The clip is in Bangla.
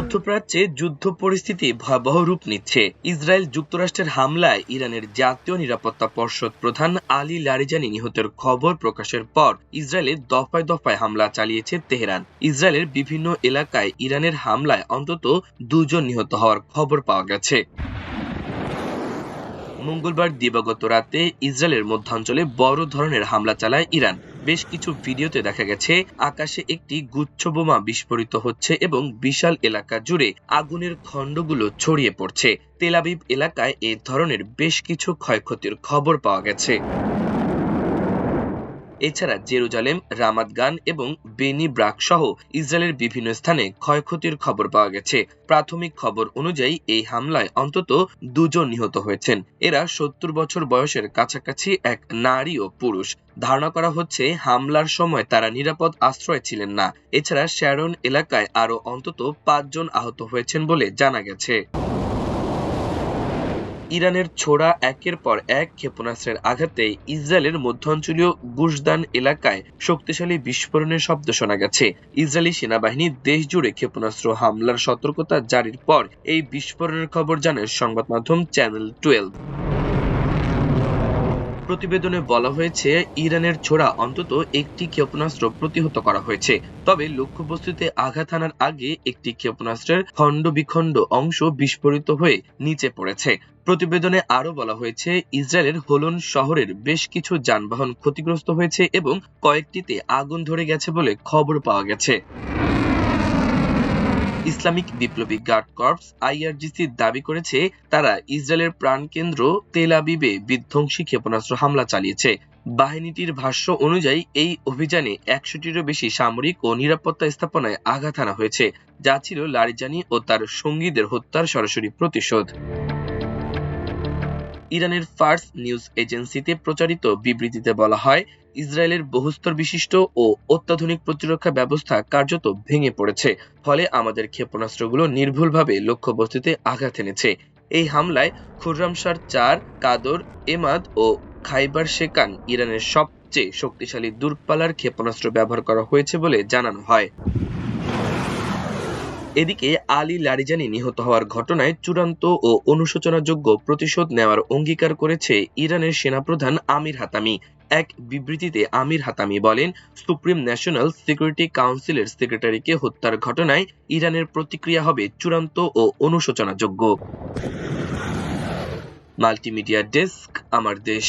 মধ্যপ্রাচ্যে যুদ্ধ পরিস্থিতি ভয়াবহ রূপ নিচ্ছে। ইসরায়েল যুক্তরাষ্ট্রের হামলায় ইরানের জাতীয় নিরাপত্তা পর্ষদ প্রধান আলী লারিজানি নিহতের খবর প্রকাশের পর ইসরায়েলে দফায় দফায় হামলা চালিয়েছে তেহরান। ইসরায়েলের বিভিন্ন এলাকায় ইরানের হামলায় অন্তত 2 জন নিহত হওয়ার খবর পাওয়া গেছে। মঙ্গলবার দিবাগত রাতে ইসরায়েলের মধ্যাঞ্চলে বড় ধরনের হামলা চালায় ইরান। বেশ কিছু ভিডিওতে দেখা গেছে আকাশে একটি গুচ্ছ বোমা বিস্ফোরিত হচ্ছে এবং বিশাল এলাকা জুড়ে আগুনের খণ্ডগুলো ছড়িয়ে পড়ছে। তেল আবিব এলাকায় এ ধরনের বেশ কিছু ক্ষয়ক্ষতির খবর পাওয়া গেছে। এছাড়া জেরুজালেম, রামাত গান এবং বেনি ব্রাক সহ ইসরায়েলের বিভিন্ন স্থানে ক্ষয়ক্ষতির খবর পাওয়া গেছে। প্রাথমিক খবর অনুযায়ী এই হামলায় অন্তত 2 জন নিহত হয়েছেন। এরা 70 বছর বয়সের কাছাকাছি এক নারী ও পুরুষ। ধারণা করা হচ্ছে হামলার সময় তারা নিরাপদ আশ্রয় ছিলেন না। এছাড়া শ্যারন এলাকায় আরও অন্তত 5 জন আহত হয়েছেন বলে জানা গেছে। ইরানের ছোড়া একের পর এক ক্ষেপণাস্ত্রের আঘাতে ইসরায়েলের মধ্যাঞ্চলীয় গুশদান এলাকায় শক্তিশালী বিস্ফোরণের শব্দ শোনা গেছে। ইসরায়েলি সেনাবাহিনী দেশ জুড়ে ক্ষেপণাস্ত্র হামলার সতর্কতা জারির পর এই বিস্ফোরণের খবর জানায় সংবাদ মাধ্যম চ্যানেল 12। প্রতিবেদনে বলা হয়েছে ইরানের ছোড়া অন্তত একটি ক্ষেপণাস্ত্র প্রতিহত করা হয়েছে। তবে লক্ষ্যবস্তুতে আঘাত হানার আগে একটি ক্ষেপণাস্ত্রের খণ্ড বিখণ্ড অংশ বিস্ফোরিত হয়ে নিচে পড়েছে। প্রতিবেদনে আরো বলা হয়েছে ইসরায়েলের হোলন শহরের বেশ কিছু যানবাহন ক্ষতিগ্রস্ত হয়েছে এবং কয়েকটিতে আগুন ধরে গেছে বলে খবর পাওয়া গেছে। ইসলামিক বিপ্লবী গার্ড কর্পস আইআরজিসি দাবি করেছে তারা ইসরায়েলের প্রাণকেন্দ্র তেল আবিবে বিধ্বংসী ক্ষেপণাস্ত্র হামলা চালিয়েছে। বাহিনীটির ভাষ্য অনুযায়ী এই অভিযানে 100টিরও বেশি সামরিক ও নিরাপত্তা স্থাপনায় আঘাত হানা হয়েছে, যা ছিল লারিজানি ও তার সঙ্গীদের হত্যার সরাসরি প্রতিশোধ। ইরানের ফার্স নিউজ এজেন্সিতে প্রচারিত বিবৃতিতে বলা হয়, ইসরায়েলের বহুস্তর বিশিষ্ট ও অত্যাধুনিক প্রতিরক্ষা ব্যবস্থা কার্যত ভেঙে পড়েছে। ফলে আমাদের ক্ষেপণাস্ত্রগুলো নির্ভুলভাবে লক্ষ্যবস্তুতে আঘাত এনেছে। এই হামলায় খুররামশার 4, কাদর, এমাদ ও খাইবার শেকান ইরানের সবচেয়ে শক্তিশালী দূরপাল্লার ক্ষেপণাস্ত্র ব্যবহার করা হয়েছে বলে জানানো হয়। এদিকে আলী লারিজানি নিহত হওয়ার ঘটনায় চূড়ান্ত ও অনুশোচনাযোগ্য প্রতিশোধ নেওয়ার অঙ্গীকার করেছে ইরানের সেনাপ্রধান আমির হাতামি। এক বিবৃতিতে আমির হাতামি বলেন, সুপ্রিম ন্যাশনাল সিকিউরিটি কাউন্সিলের সেক্রেটারিকে হত্যার ঘটনায় ইরানের প্রতিক্রিয়া হবে চূড়ান্ত ও অনুশোচনাযোগ্য। মাল্টিমিডিয়া ডেস্ক, আমার দেশ।